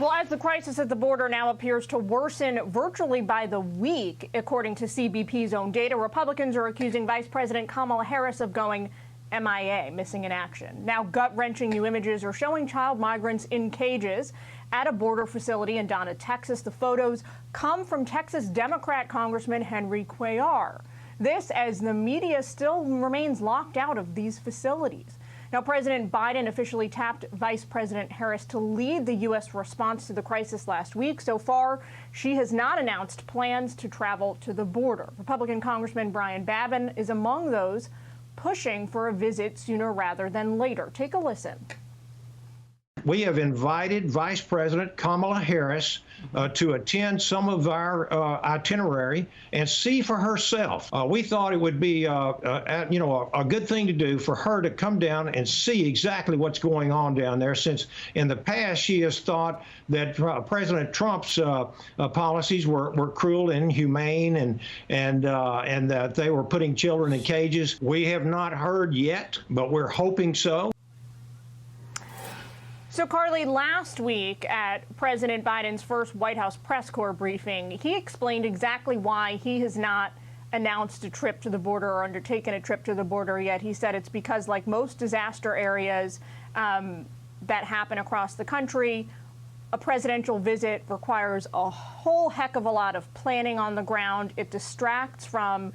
Well, as the crisis at the border now appears to worsen virtually by the week, according to CBP's own data, Republicans are accusing Vice President Kamala Harris of going MIA, missing in action. Now, gut-wrenching new images are showing child migrants in cages at a border facility in Donna, Texas. The photos come from Texas Democrat Congressman Henry Cuellar. This as the media still remains locked out of these facilities. Now, President Biden officially tapped Vice President Harris to lead the U.S. response to the crisis last week. So far, she has not announced plans to travel to the border. Republican Congressman Brian Babin is among those pushing for a visit sooner rather than later. Take a listen. We have invited Vice President Kamala Harris to attend some of our itinerary and see for herself. We thought it would be, a good thing to do for her to come down and see exactly what's going on down there, since in the past she has thought that President Trump's policies were cruel and inhumane and that they were putting children in cages. We have not heard yet, but we're hoping so. So, Carley, last week at President Biden's first White House press corps briefing, he explained exactly why he has not announced a trip to the border or undertaken a trip to the border yet. He said it's because, like most disaster areas that happen across the country, a presidential visit requires a whole heck of a lot of planning on the ground. It distracts from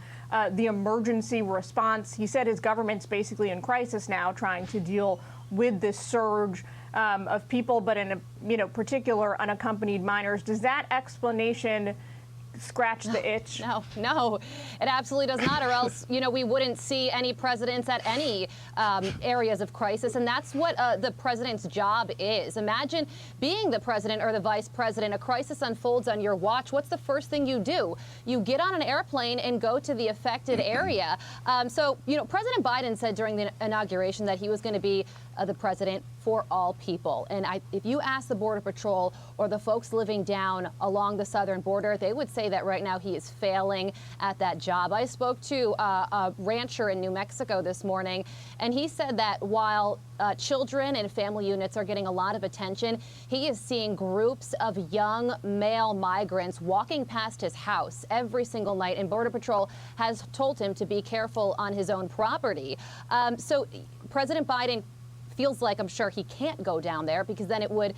the emergency response. He said his government's basically in crisis now, trying to deal with this surge of people, but in particular unaccompanied minors. Does that explanation scratch the itch? No, it absolutely does not, or else, we wouldn't see any presidents at any areas of crisis, and that's what the president's job is. Imagine being the president or the vice president. A crisis unfolds on your watch. What's the first thing you do? You get on an airplane and go to the affected area. So, President Biden said during the inauguration that he was going to be the president for all people. And if you ask the Border Patrol or the folks living down along the southern border, they would say that right now he is failing at that job. I spoke to a rancher in New Mexico this morning, and he said that while children and family units are getting a lot of attention, he is seeing groups of young male migrants walking past his house every single night, and Border Patrol has told him to be careful on his own property. So President Biden feels like, I'm sure, he can't go down there, because then it would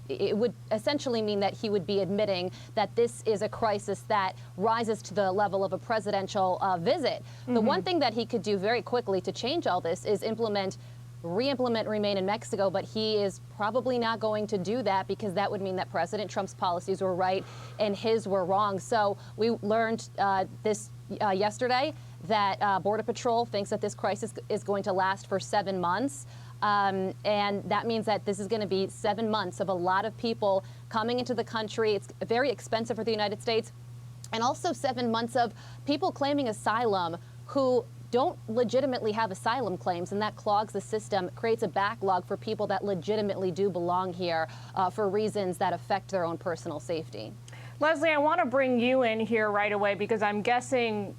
it would essentially mean that he would be admitting that this is a crisis that rises to the level of a presidential visit. The one thing that he could do very quickly to change all this is re-implement Remain in Mexico, but he is probably not going to do that, because that would mean that President Trump's policies were right and his were wrong. So we learned this yesterday that Border Patrol thinks that this crisis is going to last for 7 months. And that means that this is going to be 7 months of a lot of people coming into the country. It's very expensive for the United States. And also 7 months of people claiming asylum who don't legitimately have asylum claims, and that clogs the system, creates a backlog for people that legitimately do belong here for reasons that affect their own personal safety. Leslie, I want to bring you in here right away, because I'm guessing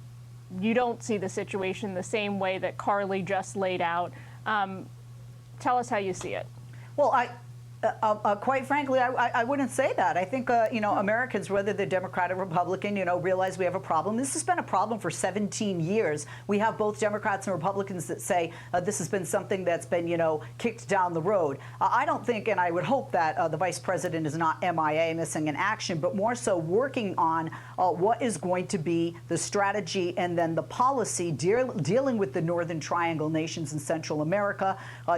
you don't see the situation the same way that Carley just laid out. Tell us how you see it. Well, quite frankly, I wouldn't say that. I think, Americans, whether they're Democrat or Republican, realize we have a problem. This has been a problem for 17 years. We have both Democrats and Republicans that say this has been something that's been, kicked down the road. I don't think, and I would hope that the vice president is not MIA, missing in action, but more so working on what is going to be the strategy and then the policy dealing with the Northern Triangle nations in Central America,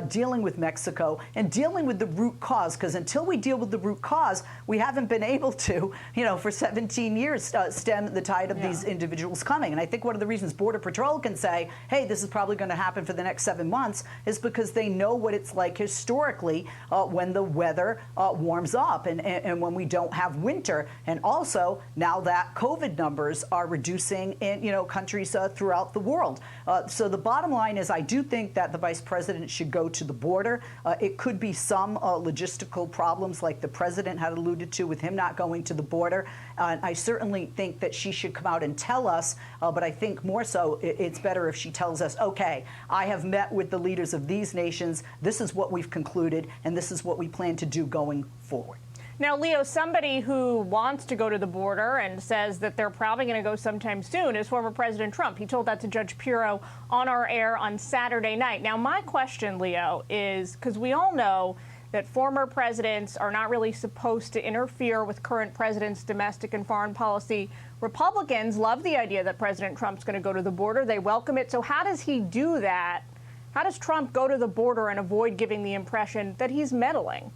dealing with Mexico, and dealing with the root cause. Because until we deal with the root cause, we haven't been able to, for 17 years, stem the tide of these individuals coming. And I think one of the reasons Border Patrol can say, hey, this is probably going to happen for the next 7 months, is because they know what it's like historically when the weather warms up and when we don't have winter. And also, now that COVID numbers are reducing in, countries throughout the world. So the bottom line is, I do think that the vice president should go to the border. It could be some logistical problems like the president had alluded to with him not going to the border. I certainly think that she should come out and tell us, but I think more so it's better if she tells us, okay, I have met with the leaders of these nations, this is what we've concluded, and this is what we plan to do going forward. Now, Leo, somebody who wants to go to the border and says that they're probably going to go sometime soon is former President Trump. He told that to Judge Pirro on our air on Saturday night. Now, my question, Leo, is because we all know that former presidents are not really supposed to interfere with current presidents' domestic and foreign policy. Republicans love the idea that President Trump's going to go to the border. They welcome it. So how does he do that? How does Trump go to the border and avoid giving the impression that he's meddling?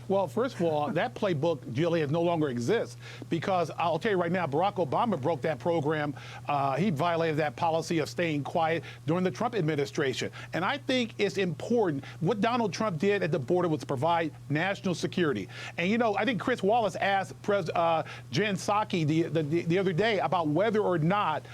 Well, first of all, that playbook, Julia, no longer exists because I'll tell you right now, Barack Obama broke that program. He violated that policy of staying quiet during the Trump administration. And I think it's important. What Donald Trump did at the border was provide national security. And, you know, I think Chris Wallace asked Jen Psaki the other day about whether or not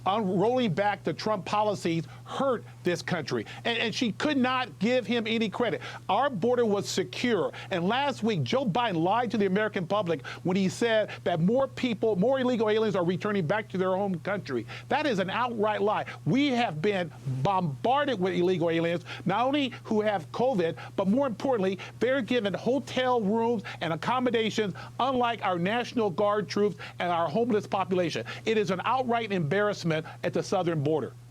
rolling back the Trump policies hurt this country. And she could not give him any credit. Our border was secure. And last week, Joe Biden lied to the American public when he said that more people, more illegal aliens are returning back to their home country. That is an outright lie. We have been bombarded with illegal aliens, not only who have COVID, but more importantly, they're given hotel rooms and accommodations, unlike our National Guard troops and our homeless population. It is an outright embarrassment at the southern border.